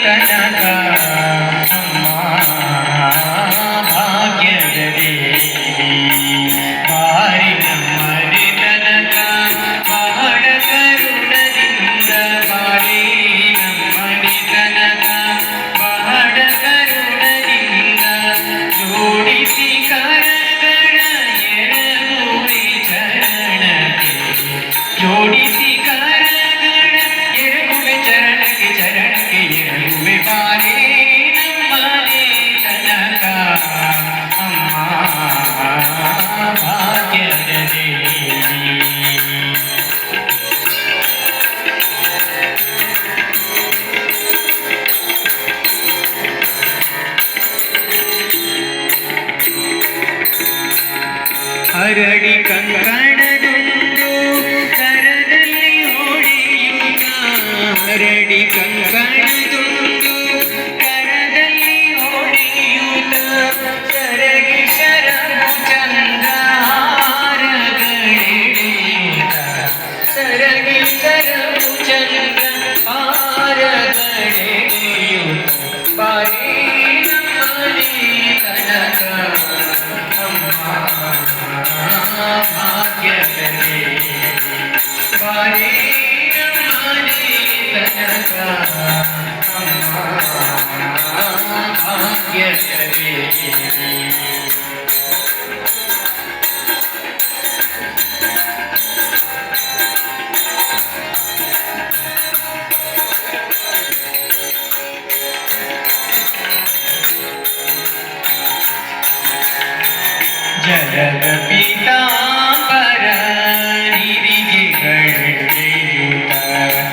ತನಕ ಅಮ್ಮ ಭಾಗ್ಯದ ದೇವಿ ಬಾರಿ ನಮ್ಮನೆ ತನಕ ಬಹಳ ಕರುಣದಿಂದ ಬಾರಿ ನಮ್ಮನೆ ತನಕ ಬಹಳ ಕರುಣದಿಂದ ಜೋಡಿಸಿ ಕರಗಳ ಎರಗುವೆ ಚರಣಕ್ಕೆ ಜೋಡಿಸಿ ಕರಗಳ ಎರಗುವೆ ಚರಣಕ್ಕೆ ಚರಣಕ್ಕೆ ಎರಗುವೆ ಬಾರೇ ನಮ್ಮನೆ ತನಕ ಅಮ್ಮ ಭಾಗ್ಯದ ದೇವಿ ಹರಡಿ ಕಂಕಣ